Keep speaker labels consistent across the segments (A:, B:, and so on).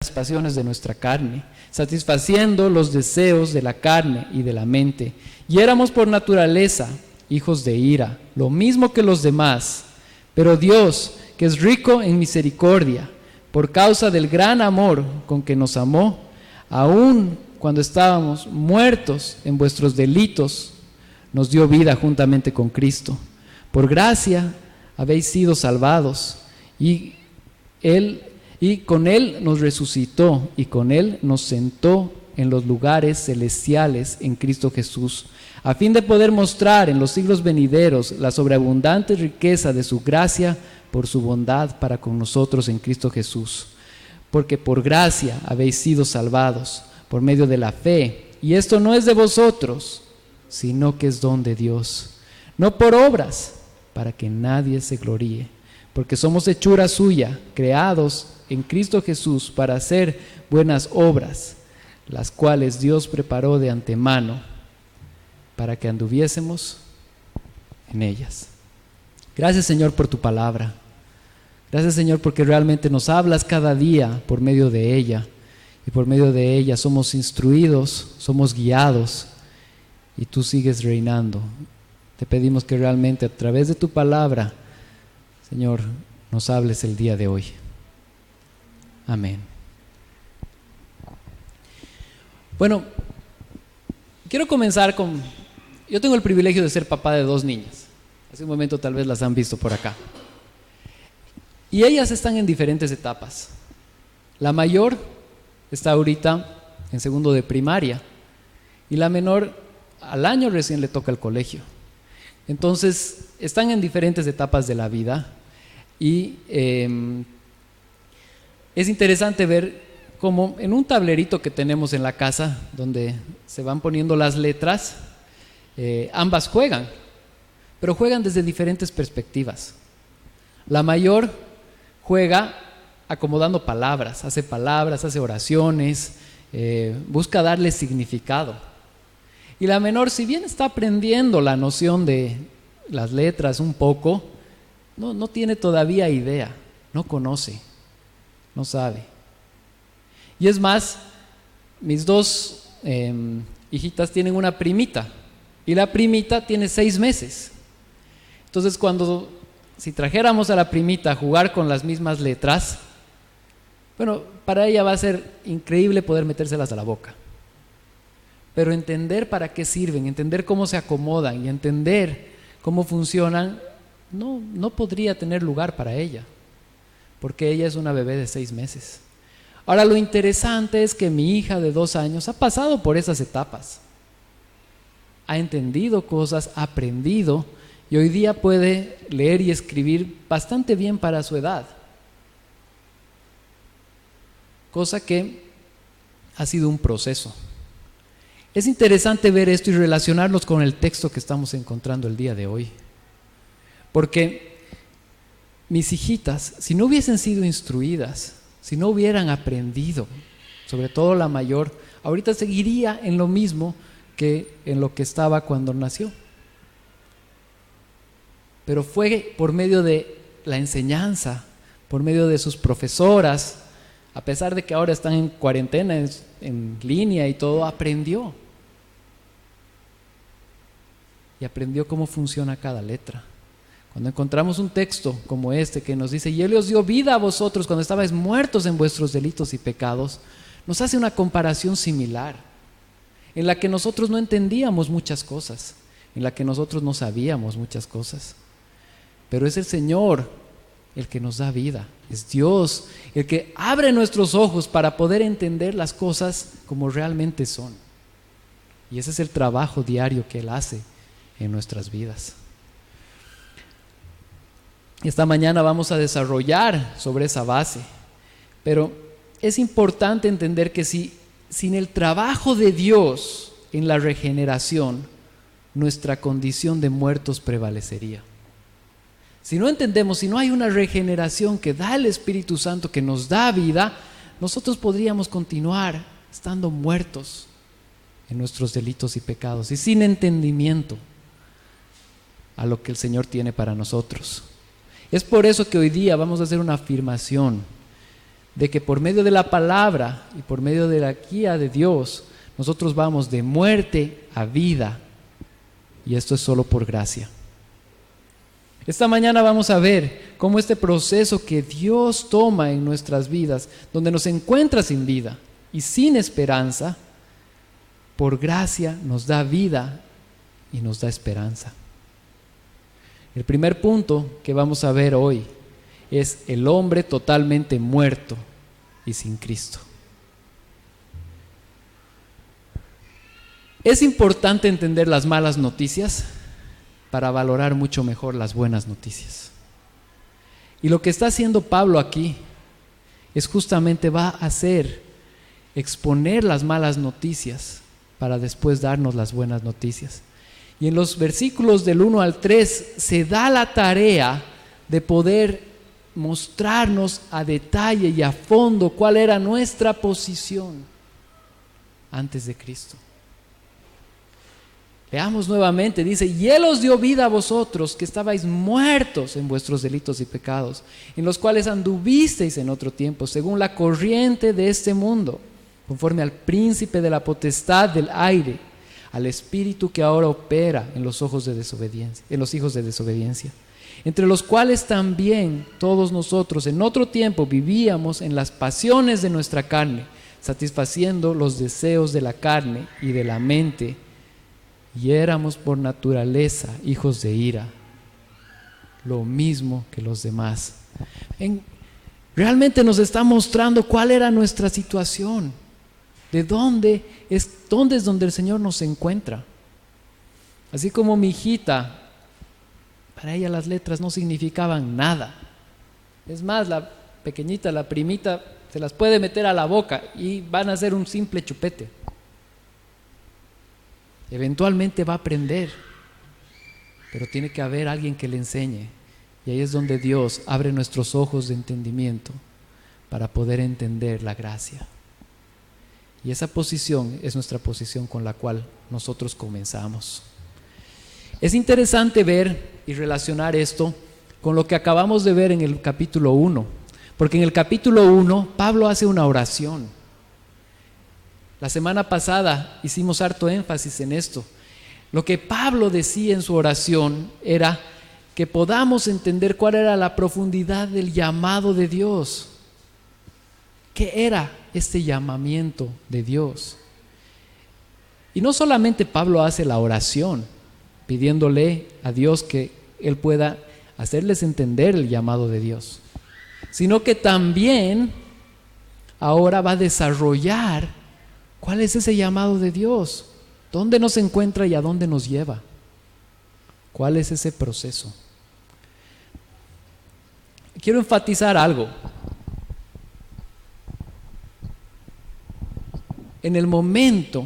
A: las pasiones de nuestra carne, satisfaciendo los deseos de la carne y de la mente. Y éramos por naturaleza hijos de ira, lo mismo que los demás. Pero Dios, que es rico en misericordia, por causa del gran amor con que nos amó, aun cuando estábamos muertos en vuestros delitos, nos dio vida juntamente con Cristo. Por gracia habéis sido salvados, y con Él nos resucitó, y con Él nos sentó en los lugares celestiales en Cristo Jesús, a fin de poder mostrar en los siglos venideros la sobreabundante riqueza de su gracia por su bondad para con nosotros en Cristo Jesús. Porque por gracia habéis sido salvados, por medio de la fe, y esto no es de vosotros, sino que es don de Dios, no por obras, para que nadie se gloríe, porque somos hechura suya, creados en Cristo Jesús para hacer buenas obras, las cuales Dios preparó de antemano para que anduviésemos en ellas. Gracias, Señor, por tu palabra. Gracias, Señor, porque realmente nos hablas cada día por medio de ella, y por medio de ella somos instruidos, somos guiados, y tú sigues reinando. Te pedimos que realmente a través de tu palabra, Señor, nos hables el día de hoy. Amén. Bueno, quiero comenzar con... Yo tengo el privilegio de ser papá de 2 niñas. Hace un momento tal vez las han visto por acá. Y ellas están en diferentes etapas. La mayor está ahorita en segundo de primaria, y la menor al año recién le toca el colegio. Entonces están en diferentes etapas de la vida, y es interesante ver cómo en un tablerito que tenemos en la casa, donde se van poniendo las letras, ambas juegan, pero juegan desde diferentes perspectivas. La mayor juega acomodando palabras, hace oraciones, busca darle significado. Y la menor, si bien está aprendiendo la noción de las letras un poco, no tiene todavía idea, no conoce, no sabe. Y es más, mis 2 hijitas tienen una primita, y la primita tiene 6 meses. Entonces si trajéramos a la primita a jugar con las mismas letras, bueno, para ella va a ser increíble poder metérselas a la boca. Pero entender para qué sirven, entender cómo se acomodan y entender cómo funcionan, no podría tener lugar para ella, porque ella es una bebé de 6 meses. Ahora, lo interesante es que mi hija de 2 años ha pasado por esas etapas, ha entendido cosas, ha aprendido, y hoy día puede leer y escribir bastante bien para su edad, cosa que ha sido un proceso. Es interesante ver esto y relacionarlos con el texto que estamos encontrando el día de hoy, porque mis hijitas, si no hubiesen sido instruidas, si no hubieran aprendido, sobre todo la mayor, ahorita seguiría en lo mismo que en lo que estaba cuando nació. Pero fue por medio de la enseñanza, por medio de sus profesoras, a pesar de que ahora están en cuarentena, en línea y todo, aprendió. Y aprendió cómo funciona cada letra. Cuando encontramos un texto como este que nos dice: y Él os dio vida a vosotros cuando estabais muertos en vuestros delitos y pecados, nos hace una comparación similar, en la que nosotros no entendíamos muchas cosas, en la que nosotros no sabíamos muchas cosas. Pero es el Señor el que nos da vida, es Dios el que abre nuestros ojos para poder entender las cosas como realmente son. Y ese es el trabajo diario que Él hace en nuestras vidas. Esta mañana vamos a desarrollar sobre esa base, pero es importante entender que sin el trabajo de Dios en la regeneración, nuestra condición de muertos prevalecería. Si no entendemos, si no hay una regeneración que da el Espíritu Santo, que nos da vida, nosotros podríamos continuar estando muertos en nuestros delitos y pecados y sin entendimiento a lo que el Señor tiene para nosotros. Es por eso que hoy día vamos a hacer una afirmación de que por medio de la palabra y por medio de la guía de Dios, nosotros vamos de muerte a vida. Y esto es solo por gracia. Esta mañana vamos a ver cómo este proceso que Dios toma en nuestras vidas, donde nos encuentra sin vida y sin esperanza, por gracia nos da vida y nos da esperanza. El primer punto que vamos a ver hoy es el hombre totalmente muerto y sin Cristo. Es importante entender las malas noticias para valorar mucho mejor las buenas noticias. Y lo que está haciendo Pablo aquí es justamente va a hacer exponer las malas noticias para después darnos las buenas noticias. Y en los versículos del 1 al 3 se da la tarea de poder mostrarnos a detalle y a fondo cuál era nuestra posición antes de Cristo. Leamos nuevamente, dice: y Él os dio vida a vosotros que estabais muertos en vuestros delitos y pecados, en los cuales anduvisteis en otro tiempo, según la corriente de este mundo, conforme al príncipe de la potestad del aire, al espíritu que ahora opera en los hijos de desobediencia, entre los cuales también todos nosotros en otro tiempo vivíamos en las pasiones de nuestra carne, satisfaciendo los deseos de la carne y de la mente, y éramos por naturaleza hijos de ira, lo mismo que los demás. Realmente nos está mostrando cuál era nuestra situación, de dónde es donde el Señor nos encuentra. Así como mi hijita, para ella las letras no significaban nada. Es más, la pequeñita, la primita, se las puede meter a la boca y van a ser un simple chupete. Eventualmente va a aprender, pero tiene que haber alguien que le enseñe. Y ahí es donde Dios abre nuestros ojos de entendimiento para poder entender la gracia. Y esa posición es nuestra posición con la cual nosotros comenzamos. Es interesante ver y relacionar esto con lo que acabamos de ver en el capítulo 1, porque en el capítulo 1 Pablo hace una oración. La semana pasada hicimos harto énfasis en esto. Lo que Pablo decía en su oración era que podamos entender cuál era la profundidad del llamado de Dios. ¿Qué era este llamamiento de Dios? Y no solamente Pablo hace la oración pidiéndole a Dios que Él pueda hacerles entender el llamado de Dios, sino que también ahora va a desarrollar cuál es ese llamado de Dios, dónde nos encuentra y a dónde nos lleva, cuál es ese proceso. Quiero enfatizar algo. En el momento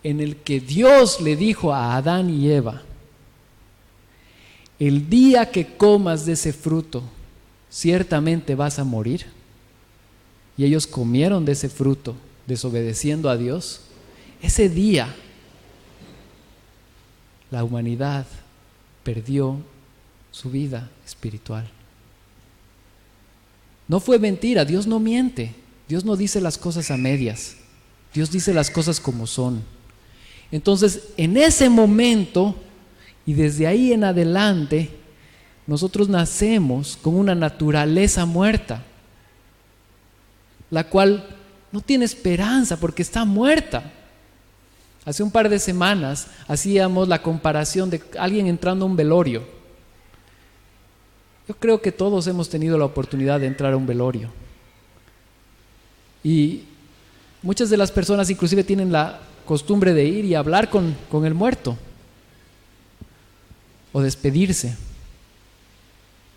A: en el que Dios le dijo a Adán y Eva: el día que comas de ese fruto, ciertamente vas a morir, y ellos comieron de ese fruto, desobedeciendo a Dios, ese día la humanidad perdió su vida espiritual. No fue mentira, Dios no miente, Dios no dice las cosas a medias, Dios dice las cosas como son. Entonces, en ese momento y desde ahí en adelante, nosotros nacemos con una naturaleza muerta, la cual no tiene esperanza porque está muerta. Hace un par de semanas hacíamos la comparación de alguien entrando a un velorio. Yo creo que todos hemos tenido la oportunidad de entrar a un velorio. Y muchas de las personas inclusive tienen la costumbre de ir y hablar con el muerto o despedirse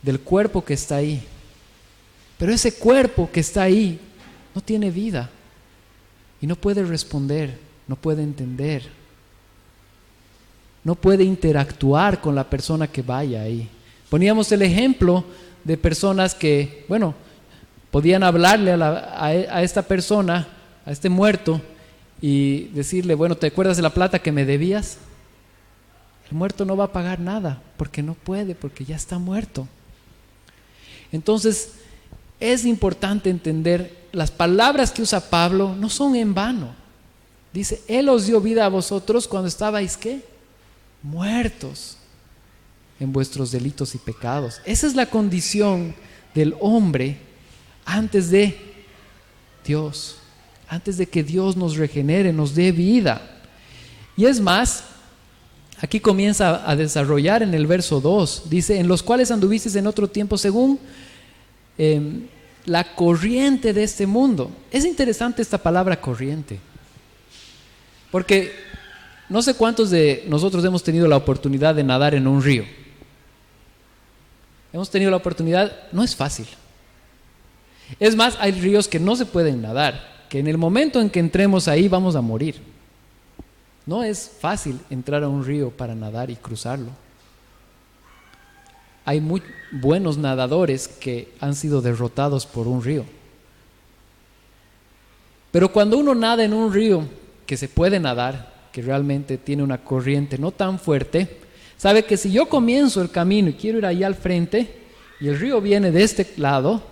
A: del cuerpo que está ahí. Pero ese cuerpo que está ahí no tiene vida y no puede responder, no puede entender, no puede interactuar con la persona que vaya ahí. Poníamos el ejemplo de personas que, podían hablarle a esta persona, a este muerto, y decirle: ¿te acuerdas de la plata que me debías? El muerto no va a pagar nada porque no puede, porque ya está muerto. Entonces, es importante entender, las palabras que usa Pablo no son en vano. Dice, Él os dio vida a vosotros cuando estabais, ¿qué? Muertos en vuestros delitos y pecados. Esa es la condición del hombre antes de Dios, antes de que Dios nos regenere, nos dé vida. Y es más, aquí comienza a desarrollar en el verso 2, dice, en los cuales anduvisteis en otro tiempo según la corriente de este mundo. Es interesante esta palabra corriente, porque no sé cuántos de nosotros hemos tenido la oportunidad de nadar en un río. Hemos tenido la oportunidad, no es fácil. Es más, hay ríos que no se pueden nadar, que en el momento en que entremos ahí vamos a morir. No es fácil entrar a un río para nadar y cruzarlo. Hay muy buenos nadadores que han sido derrotados por un río. Pero cuando uno nada en un río que se puede nadar, que realmente tiene una corriente no tan fuerte, sabe que si yo comienzo el camino y quiero ir allá al frente y el río viene de este lado,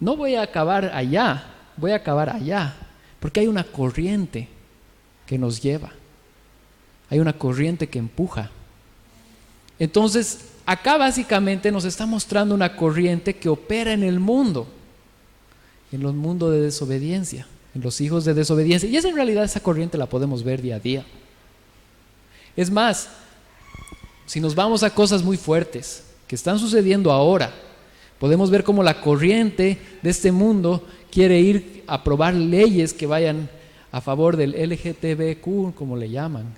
A: no voy a acabar allá, voy a acabar allá, porque hay una corriente que nos lleva, hay una corriente que empuja. Entonces, acá básicamente nos está mostrando una corriente que opera en el mundo de desobediencia, en los hijos de desobediencia. Y en realidad esa corriente la podemos ver día a día. Es más, si nos vamos a cosas muy fuertes que están sucediendo ahora, podemos ver cómo la corriente de este mundo quiere ir a aprobar leyes que vayan a favor del LGTBQ, como le llaman,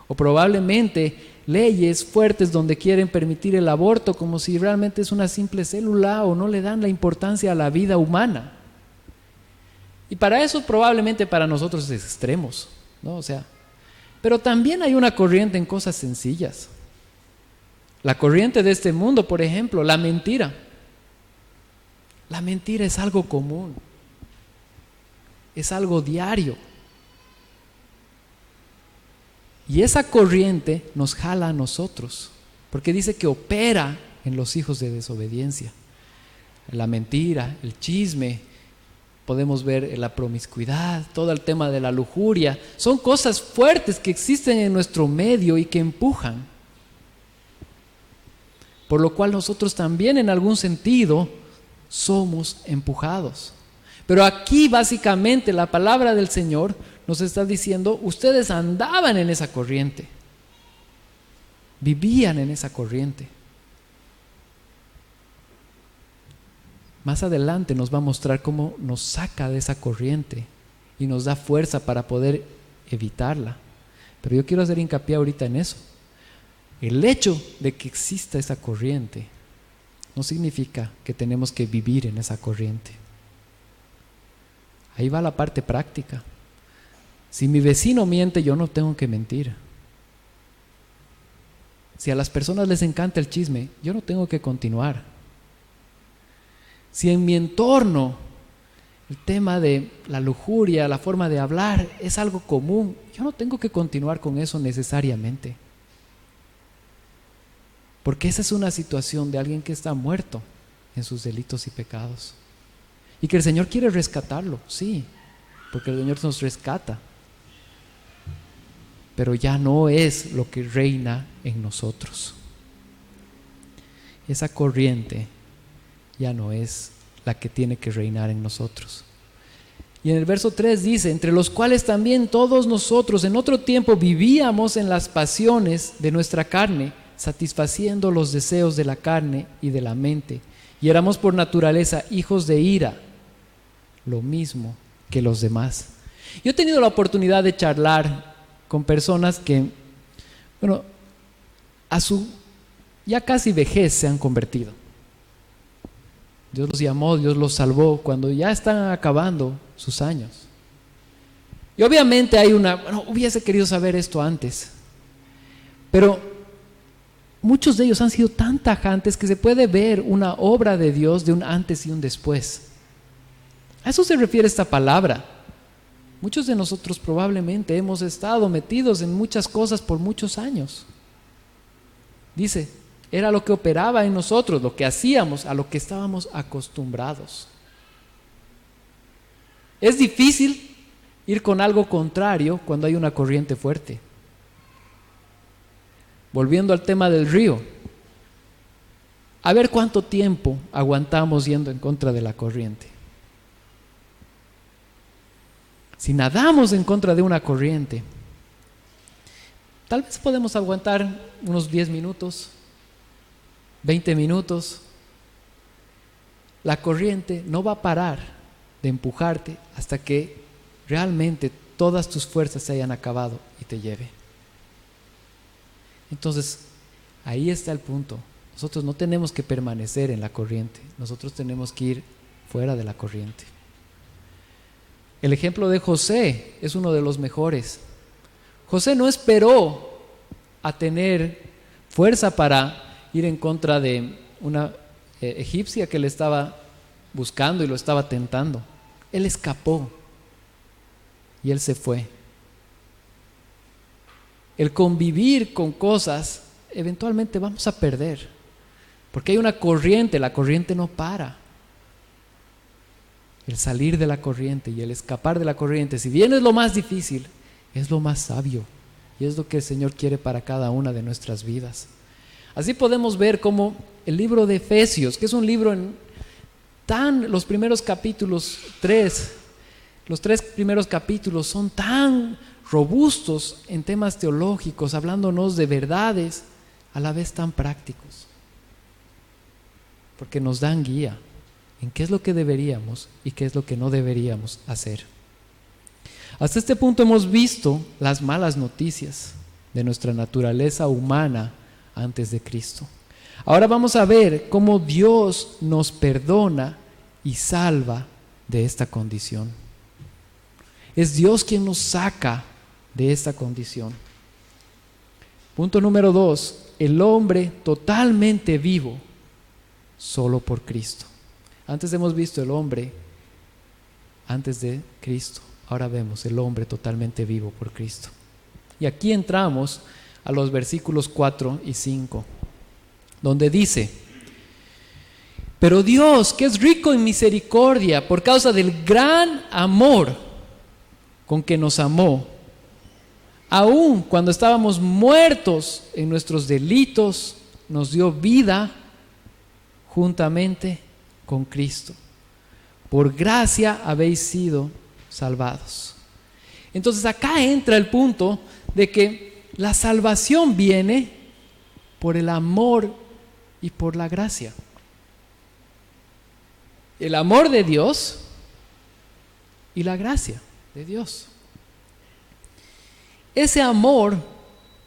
A: o probablemente leyes fuertes donde quieren permitir el aborto como si realmente es una simple célula o no le dan la importancia a la vida humana. Y para eso probablemente para nosotros es extremos, ¿no? Pero también hay una corriente en cosas sencillas. La corriente de este mundo, por ejemplo, la mentira. La mentira es algo común, es algo diario. Y esa corriente nos jala a nosotros, porque dice que opera en los hijos de desobediencia. La mentira, el chisme, podemos ver la promiscuidad, todo el tema de la lujuria. Son cosas fuertes que existen en nuestro medio y que empujan. Por lo cual nosotros también en algún sentido somos empujados. Pero aquí básicamente la palabra del Señor nos está diciendo, ustedes andaban en esa corriente, vivían en esa corriente. Más adelante nos va a mostrar cómo nos saca de esa corriente y nos da fuerza para poder evitarla. Pero yo quiero hacer hincapié ahorita en eso. El hecho de que exista esa corriente no significa que tenemos que vivir en esa corriente. Ahí va la parte práctica. Si mi vecino miente, yo no tengo que mentir. Si a las personas les encanta el chisme, yo no tengo que continuar. Si en mi entorno el tema de la lujuria, la forma de hablar es algo común, yo no tengo que continuar con eso necesariamente. Porque esa es una situación de alguien que está muerto en sus delitos y pecados. Y que el Señor quiere rescatarlo, sí, porque el Señor nos rescata. Pero ya no es lo que reina en nosotros. Esa corriente ya no es la que tiene que reinar en nosotros. Y en el verso 3 dice, entre los cuales también todos nosotros en otro tiempo vivíamos en las pasiones de nuestra carne, satisfaciendo los deseos de la carne y de la mente, y éramos por naturaleza hijos de ira, lo mismo que los demás. Yo he tenido la oportunidad de charlar con personas que, a su ya casi vejez se han convertido. Dios los llamó, Dios los salvó cuando ya están acabando sus años. Y obviamente hubiese querido saber esto antes, pero muchos de ellos han sido tan tajantes que se puede ver una obra de Dios de un antes y un después. A eso se refiere esta palabra. Muchos de nosotros probablemente hemos estado metidos en muchas cosas por muchos años. Dice, era lo que operaba en nosotros, lo que hacíamos, a lo que estábamos acostumbrados. Es difícil ir con algo contrario cuando hay una corriente fuerte. Volviendo al tema del río, a ver cuánto tiempo aguantamos yendo en contra de la corriente. Si nadamos en contra de una corriente, tal vez podemos aguantar unos 10 minutos, 20 minutos. La corriente no va a parar de empujarte hasta que realmente todas tus fuerzas se hayan acabado y te lleve. Entonces, ahí está el punto. Nosotros no tenemos que permanecer en la corriente, nosotros tenemos que ir fuera de la corriente. El ejemplo de José es uno de los mejores. José no esperó a tener fuerza para ir en contra de una egipcia que le estaba buscando y lo estaba tentando. Él escapó y él se fue. El convivir con cosas, eventualmente vamos a perder, porque hay una corriente, la corriente no para. El salir de la corriente y el escapar de la corriente, si bien es lo más difícil, es lo más sabio y es lo que el Señor quiere para cada una de nuestras vidas. Así podemos ver cómo el libro de Efesios, que es un libro los primeros capítulos, los 3 primeros capítulos son tan robustos en temas teológicos, hablándonos de verdades a la vez tan prácticos, porque nos dan guía en qué es lo que deberíamos y qué es lo que no deberíamos hacer. Hasta este punto hemos visto las malas noticias de nuestra naturaleza humana antes de Cristo. Ahora vamos a ver cómo Dios nos perdona y salva de esta condición. Es Dios quien nos saca de esta condición. Punto número 2, el hombre totalmente vivo solo por Cristo. Antes hemos visto el hombre antes de Cristo, ahora vemos el hombre totalmente vivo por Cristo. Y aquí entramos a los versículos 4 y 5, donde dice: pero Dios, que es rico en misericordia, por causa del gran amor con que nos amó, aun cuando estábamos muertos en nuestros delitos, nos dio vida juntamente con Cristo. Por gracia habéis sido salvados. Entonces acá entra el punto de que la salvación viene por el amor y por la gracia. El amor de Dios y la gracia de Dios. Ese amor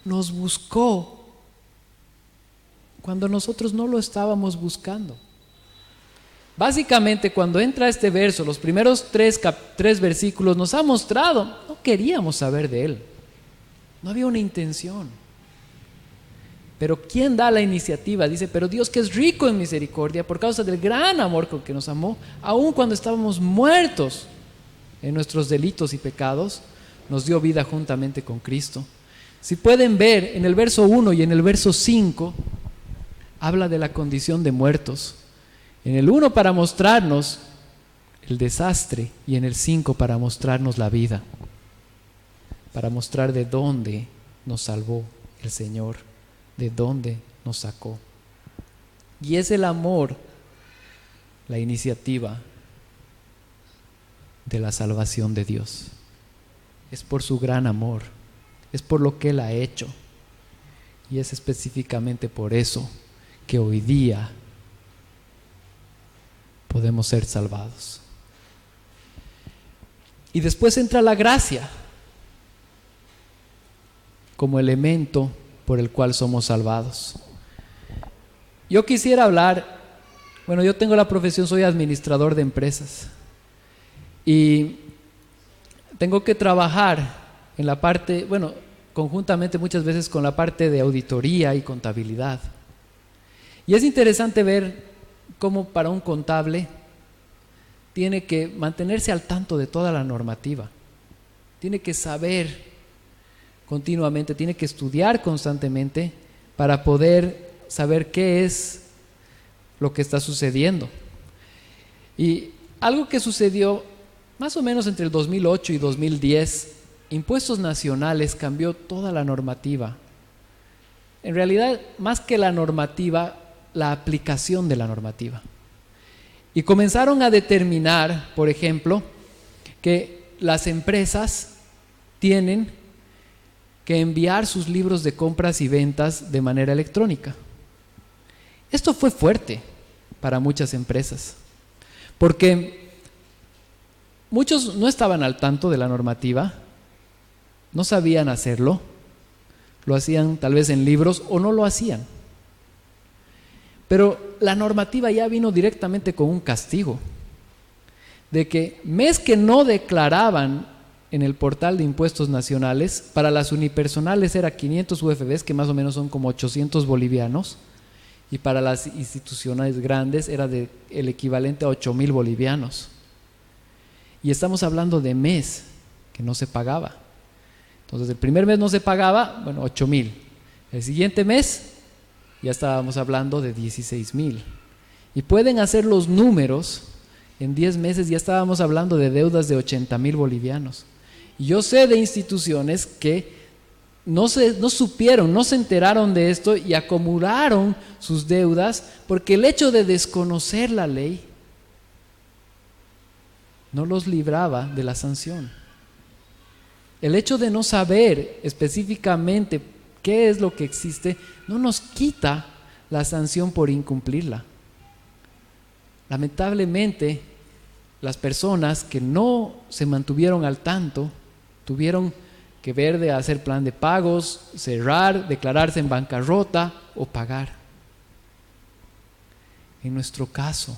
A: nos buscó cuando nosotros no lo estábamos buscando. Básicamente, cuando entra este verso, los primeros tres versículos nos ha mostrado, no queríamos saber de Él, no había una intención. Pero ¿quién da la iniciativa? Dice: pero Dios, que es rico en misericordia, por causa del gran amor con que nos amó, aun cuando estábamos muertos en nuestros delitos y pecados, nos dio vida juntamente con Cristo. Si pueden ver, en el verso 1 y en el verso 5, habla de la condición de muertos. En el 1 para mostrarnos el desastre y en el 5 para mostrarnos la vida, para mostrar de dónde nos salvó el Señor, de dónde nos sacó. Y es el amor, la iniciativa de la salvación de Dios. Es por su gran amor, es por lo que Él ha hecho, y es específicamente por eso que hoy día podemos ser salvados. Y después entra la gracia como elemento por el cual somos salvados. Yo quisiera hablar, yo tengo la profesión, soy administrador de empresas y tengo que trabajar en la parte, conjuntamente muchas veces con la parte de auditoría y contabilidad. Y es interesante ver cómo para un contable tiene que mantenerse al tanto de toda la normativa, tiene que saber continuamente, tiene que estudiar constantemente para poder saber qué es lo que está sucediendo. Y algo que sucedió más o menos entre el 2008 y 2010, Impuestos Nacionales cambió toda la normativa. En realidad, más que la normativa, la aplicación de la normativa. Y comenzaron a determinar, por ejemplo, que las empresas tienen que enviar sus libros de compras y ventas de manera electrónica. Esto fue fuerte para muchas empresas, porque muchos no estaban al tanto de la normativa, no sabían hacerlo, lo hacían tal vez en libros o no lo hacían. Pero la normativa ya vino directamente con un castigo, de que mes que no declaraban en el portal de impuestos nacionales, para las unipersonales era 500 UFBs, que más o menos son como 800 bolivianos, y para las institucionales grandes era el equivalente a 8.000 bolivianos. Y estamos hablando de mes que no se pagaba. Entonces el primer mes no se pagaba, bueno, 8.000. El siguiente mes ya estábamos hablando de 16.000. Y pueden hacer los números, en 10 meses ya estábamos hablando de deudas de 80.000 bolivianos. Y yo sé de instituciones que no supieron, no se enteraron de esto y acumularon sus deudas porque el hecho de desconocer la ley no los libraba de la sanción. El hecho de no saber específicamente qué es lo que existe no nos quita la sanción por incumplirla. Lamentablemente, las personas que no se mantuvieron al tanto tuvieron que ver de hacer plan de pagos, cerrar, declararse en bancarrota o pagar. En nuestro caso,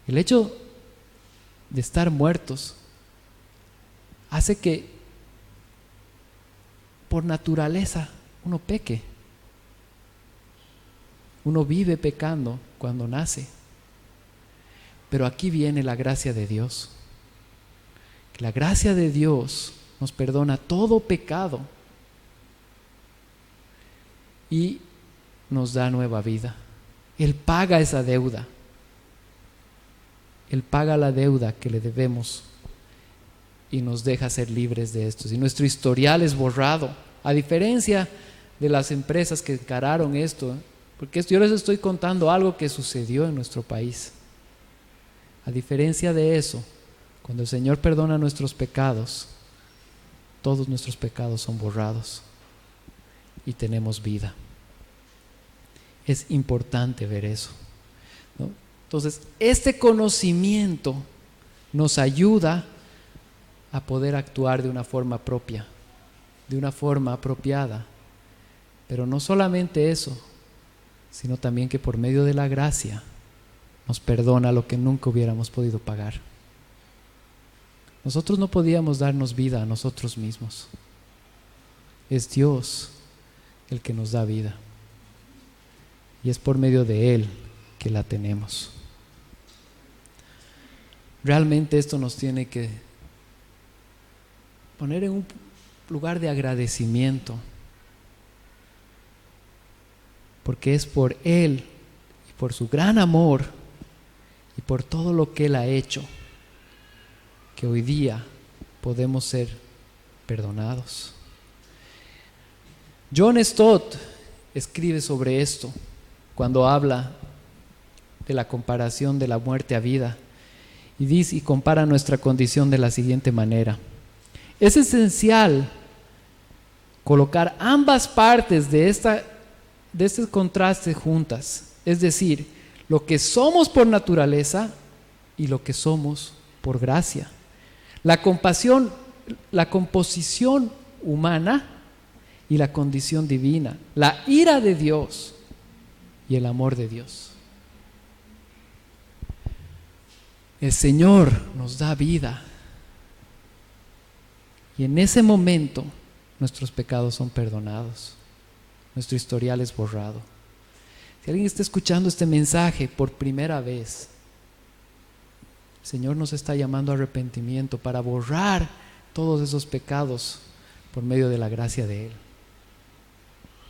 A: el hecho de estar muertos hace que por naturaleza uno peque. Uno vive pecando cuando nace. Pero aquí viene la gracia de Dios. La gracia de Dios nos perdona todo pecado y nos da nueva vida. Él paga esa deuda. Él paga la deuda que le debemos y nos deja ser libres de esto. Y nuestro historial es borrado, a diferencia de las empresas que encararon esto, porque yo les estoy contando algo que sucedió en nuestro país. A diferencia de eso, cuando el Señor perdona nuestros pecados, todos nuestros pecados son borrados y tenemos vida. Es importante ver eso, ¿no? Entonces, este conocimiento nos ayuda a poder actuar de una forma propia, de una forma apropiada. Pero no solamente eso, sino también que por medio de la gracia nos perdona lo que nunca hubiéramos podido pagar. Nosotros no podíamos darnos vida a nosotros mismos. Es Dios el que nos da vida. Y es por medio de Él que la tenemos. Realmente esto nos tiene que poner en un lugar de agradecimiento. Porque es por Él y por su gran amor y por todo lo que Él ha hecho que hoy día podemos ser perdonados. John Stott escribe sobre esto cuando habla de la comparación de la muerte a vida y dice y compara nuestra condición de la siguiente manera: es esencial colocar ambas partes de este contraste juntas, es decir, lo que somos por naturaleza y lo que somos por gracia. La compasión, la composición humana y la condición divina, la ira de Dios y el amor de Dios. El Señor nos da vida y en ese momento nuestros pecados son perdonados, nuestro historial es borrado. Si alguien está escuchando este mensaje por primera vez, el Señor nos está llamando a arrepentimiento para borrar todos esos pecados por medio de la gracia de Él.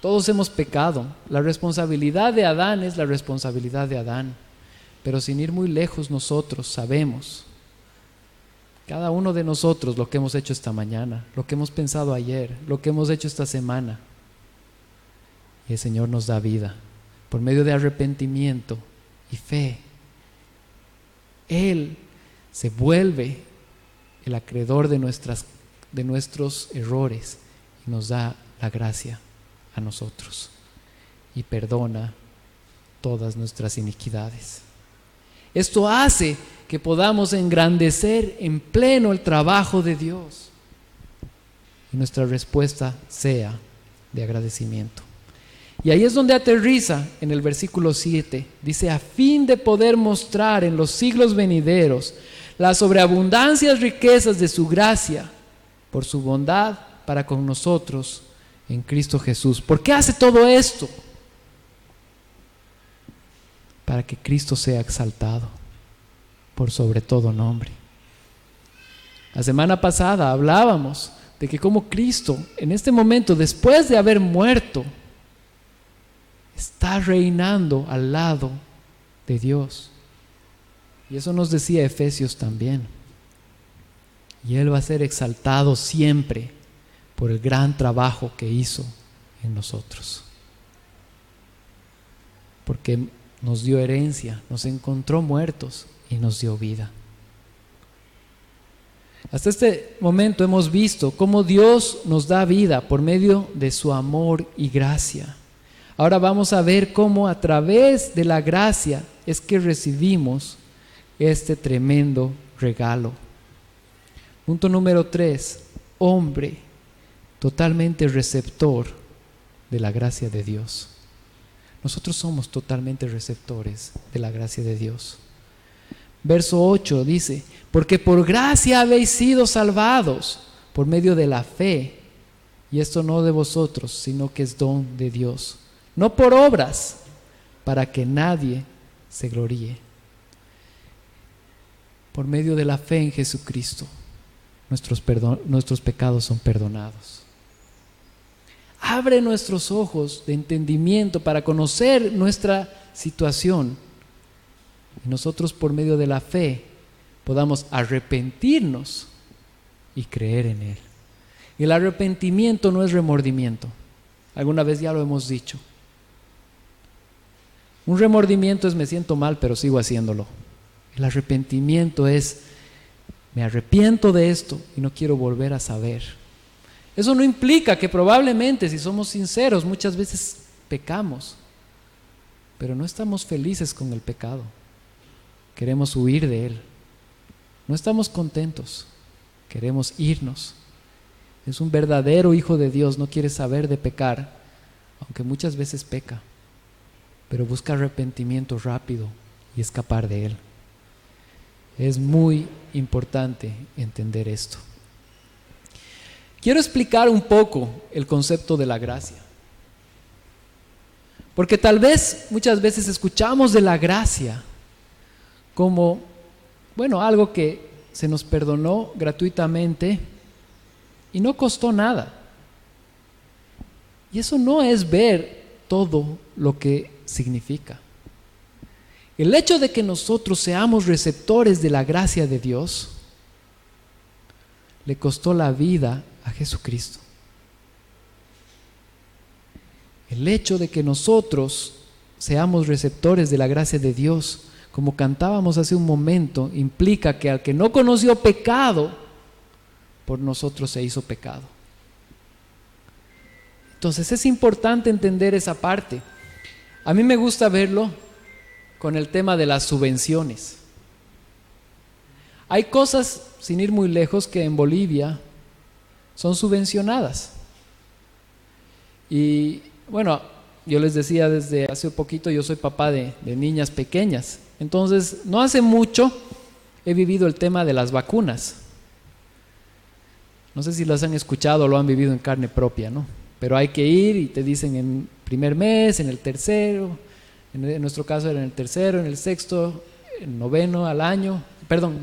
A: Todos hemos pecado. La responsabilidad de Adán es la responsabilidad de Adán. Pero sin ir muy lejos nosotros sabemos Cada uno de nosotros, lo que hemos hecho esta mañana, lo que hemos pensado ayer, lo que hemos hecho esta semana. Y el Señor nos da vida por medio de arrepentimiento y fe. Él se vuelve el acreedor de nuestros errores y nos da la gracia a nosotros y perdona todas nuestras iniquidades. Esto hace que podamos engrandecer en pleno el trabajo de Dios y nuestra respuesta sea de agradecimiento. Y ahí es donde aterriza en el versículo 7. Dice: a fin de poder mostrar en los siglos venideros las sobreabundancias riquezas de su gracia por su bondad para con nosotros en Cristo Jesús. ¿Por qué hace todo esto? Para que Cristo sea exaltado por sobre todo nombre. La semana pasada hablábamos de que como Cristo en este momento, después de haber muerto, está reinando al lado de Dios. Y eso nos decía Efesios también. Y Él va a ser exaltado siempre por el gran trabajo que hizo en nosotros. Porque nos dio herencia, nos encontró muertos y nos dio vida. Hasta este momento hemos visto cómo Dios nos da vida por medio de su amor y gracia. Ahora vamos a ver cómo a través de la gracia es que recibimos este tremendo regalo. Punto número 3, hombre totalmente receptor de la gracia de Dios. Nosotros somos totalmente receptores de la gracia de Dios. Verso 8 dice: porque por gracia habéis sido salvados por medio de la fe, y esto no de vosotros, sino que es don de Dios, no por obras, para que nadie se gloríe. Por medio de la fe en Jesucristo, nuestros pecados son perdonados. Abre nuestros ojos de entendimiento para conocer nuestra situación. Y nosotros, por medio de la fe, podamos arrepentirnos y creer en Él. Y el arrepentimiento no es remordimiento. Alguna vez ya lo hemos dicho. Un remordimiento es: me siento mal, pero sigo haciéndolo. El arrepentimiento es: me arrepiento de esto y no quiero volver a saber. Eso no implica que probablemente, si somos sinceros, muchas veces pecamos, pero no estamos felices con el pecado. Queremos huir de él. No estamos contentos. Queremos irnos. Es un verdadero hijo de Dios, no quiere saber de pecar, aunque muchas veces peca, pero busca arrepentimiento rápido y escapar de él. Es muy importante entender esto. Quiero explicar un poco el concepto de la gracia, porque tal vez muchas veces escuchamos de la gracia como, algo que se nos perdonó gratuitamente y no costó nada. Y eso no es ver todo lo que significa. El hecho de que nosotros seamos receptores de la gracia de Dios le costó la vida a Jesucristo. El hecho de que nosotros seamos receptores de la gracia de Dios, como cantábamos hace un momento, implica que al que no conoció pecado, por nosotros se hizo pecado. Entonces es importante entender esa parte. A mí me gusta verlo con el tema de las subvenciones. Hay cosas, sin ir muy lejos, que en Bolivia son subvencionadas. Y yo les decía desde hace poquito, yo soy papá de niñas pequeñas. Entonces, no hace mucho he vivido el tema de las vacunas. No sé si las han escuchado o lo han vivido en carne propia, ¿no? Pero hay que ir y te dicen en primer mes, en el tercero, en nuestro caso era en el tercero, en el sexto, en el noveno, al año,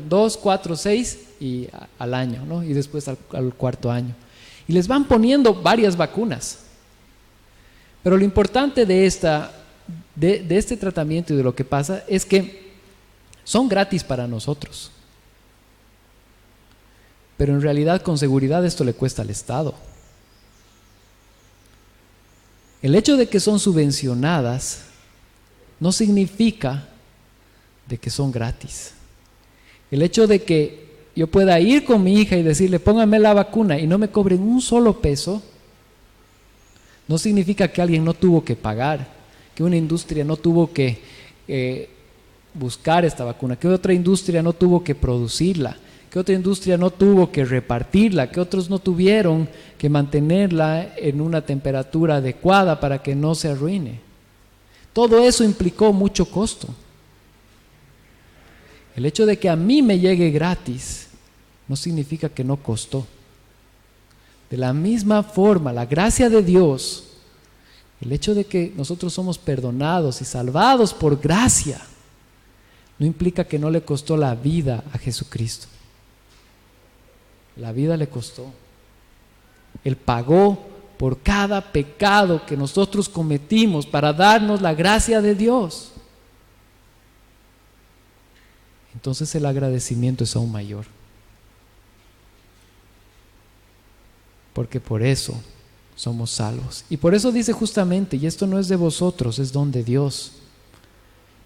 A: 2, 4, 6 y al año, ¿no? Y después al cuarto año. Y les van poniendo varias vacunas. Pero lo importante de este tratamiento y de lo que pasa es que son gratis para nosotros. pero en realidad con seguridad esto le cuesta al Estado. El hecho de que son subvencionadas no significa de que son gratis. El hecho de que yo pueda ir con mi hija y decirle, póngame la vacuna y no me cobren un solo peso, no significa que alguien no tuvo que pagar, que una industria no tuvo que buscar esta vacuna, que otra industria no tuvo que producirla, que otra industria no tuvo que repartirla, que otros no tuvieron que mantenerla en una temperatura adecuada para que no se arruine. Todo eso implicó mucho costo. El hecho de que a mí me llegue gratis no significa que no costó. De la misma forma, la gracia de Dios, el hecho de que nosotros somos perdonados y salvados por gracia, no implica que no le costó la vida a Jesucristo. La vida le costó. Él pagó por cada pecado que nosotros cometimos para darnos la gracia de Dios. Entonces el agradecimiento es aún mayor. Porque por eso somos salvos. Y por eso dice justamente, y esto no es de vosotros, es don de Dios.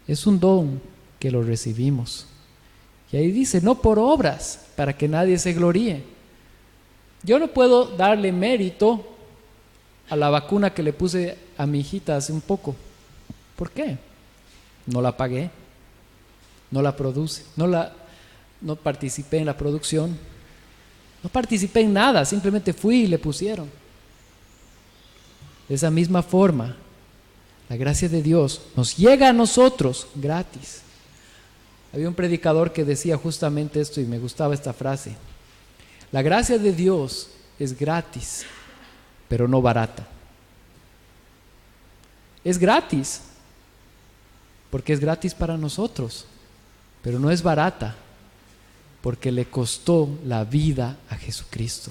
A: Es un don que lo recibimos. Y ahí dice, no por obras, para que nadie se gloríe. Yo no puedo darle mérito a la vacuna que le puse a mi hijita hace un poco. ¿Por qué? No la pagué, no la produce, no participé en la producción, no participé en nada, simplemente fui y le pusieron. De esa misma forma, la gracia de Dios nos llega a nosotros gratis. Había un predicador que decía justamente esto y me gustaba esta frase. La gracia de Dios es gratis, pero no barata. Es gratis, porque es gratis para nosotros, pero no es barata, porque le costó la vida a Jesucristo.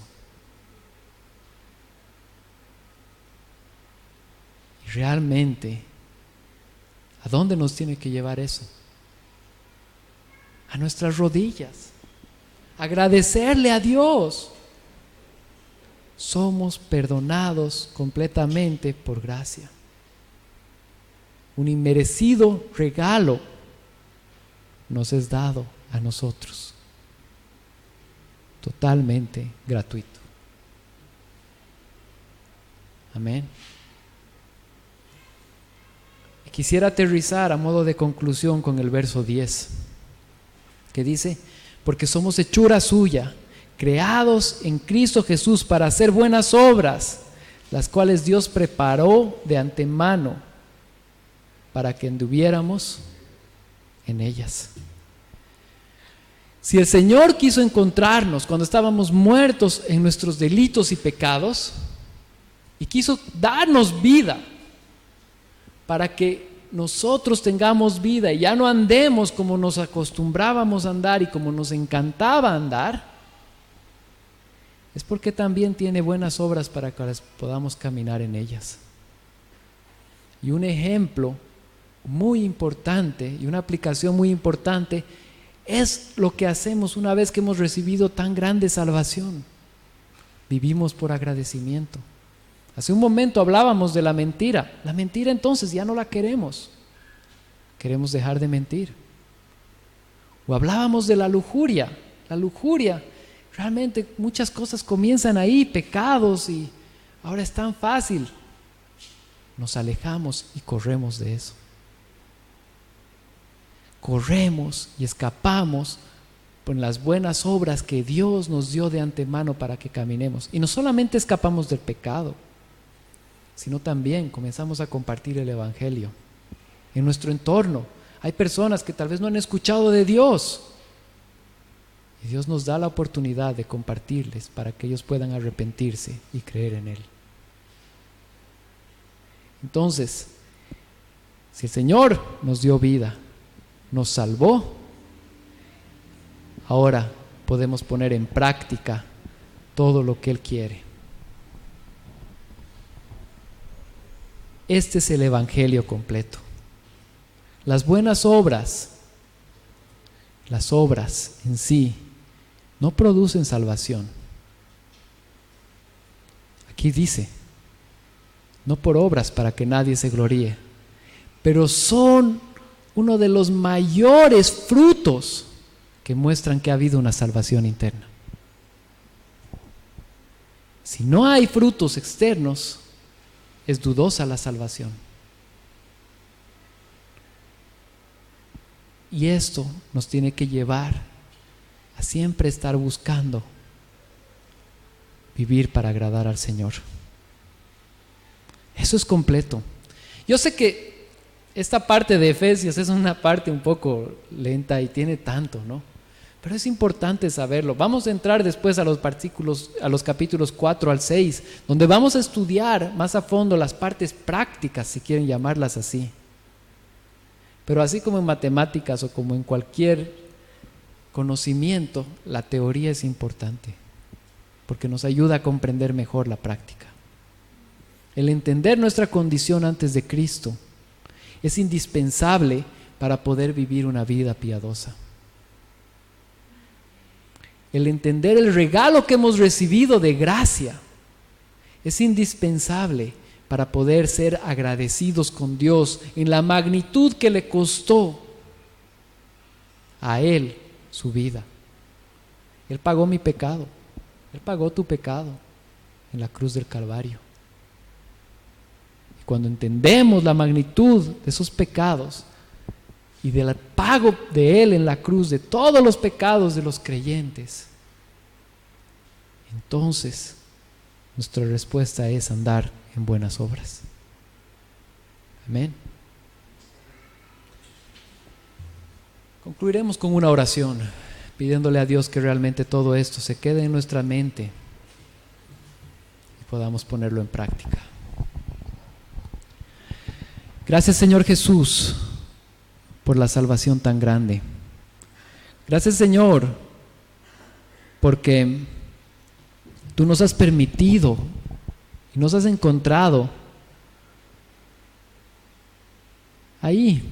A: Y realmente, ¿a dónde nos tiene que llevar eso? A nuestras rodillas, agradecerle a Dios. Somos perdonados completamente por gracia. Un inmerecido regalo nos es dado a nosotros, totalmente gratuito. Amén. Quisiera aterrizar a modo de conclusión con el verso 10, que dice, porque somos hechura suya, creados en Cristo Jesús para hacer buenas obras, las cuales Dios preparó de antemano para que anduviéramos en ellas. Si el Señor quiso encontrarnos cuando estábamos muertos en nuestros delitos y pecados, y quiso darnos vida para que nosotros tengamos vida y ya no andemos como nos acostumbrábamos a andar y como nos encantaba andar, es porque también tiene buenas obras para que podamos caminar en ellas. Y un ejemplo muy importante y una aplicación muy importante es lo que hacemos una vez que hemos recibido tan grande salvación. Vivimos por agradecimiento. Hace un momento hablábamos de la mentira. La mentira entonces ya no la queremos. Queremos dejar de mentir. O hablábamos de la lujuria. La lujuria, realmente muchas cosas comienzan ahí, pecados, y ahora es tan fácil. Nos alejamos y corremos de eso. Corremos y escapamos por las buenas obras que Dios nos dio de antemano para que caminemos. Y no solamente escapamos del pecado, sino también comenzamos a compartir el Evangelio. En nuestro entorno hay personas que tal vez no han escuchado de Dios, y Dios nos da la oportunidad de compartirles para que ellos puedan arrepentirse y creer en Él. Entonces, si el Señor nos dio vida, nos salvó, ahora podemos poner en práctica todo lo que Él quiere. Este es el Evangelio completo. Las buenas obras, las obras en sí, no producen salvación. Aquí dice, no por obras para que nadie se gloríe, pero son uno de los mayores frutos que muestran que ha habido una salvación interna. Si no hay frutos externos, es dudosa la salvación. Y esto nos tiene que llevar a siempre estar buscando vivir para agradar al Señor. Eso es completo. Yo sé que esta parte de Efesios es una parte un poco lenta y tiene tanto, ¿no? Pero es importante saberlo. Vamos a entrar después a los capítulos 4 al 6, donde vamos a estudiar más a fondo las partes prácticas, si quieren llamarlas así. Pero así como en matemáticas o como en cualquier conocimiento, la teoría es importante, porque nos ayuda a comprender mejor la práctica. El entender nuestra condición antes de Cristo es indispensable para poder vivir una vida piadosa. El entender el regalo que hemos recibido de gracia es indispensable para poder ser agradecidos con Dios en la magnitud que le costó a Él su vida. Él pagó mi pecado, Él pagó tu pecado en la cruz del Calvario. Y cuando entendemos la magnitud de esos pecados y del pago de Él en la cruz de todos los pecados de los creyentes, entonces nuestra respuesta es andar en buenas obras. Amén. Concluiremos con una oración, pidiéndole a Dios que realmente todo esto se quede en nuestra mente y podamos ponerlo en práctica. Gracias, Señor Jesús, por la salvación tan grande. Gracias, Señor, porque tú nos has permitido y nos has encontrado ahí,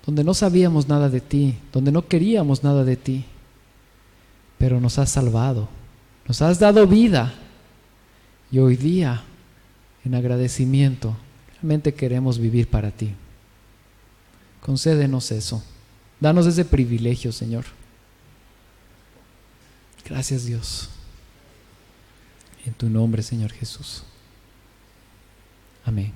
A: donde no sabíamos nada de ti, donde no queríamos nada de ti, pero nos has salvado, nos has dado vida, y hoy día, en agradecimiento, realmente queremos vivir para ti. Concédenos eso, danos ese privilegio, Señor. Gracias, Dios. En tu nombre, Señor Jesús. Amén.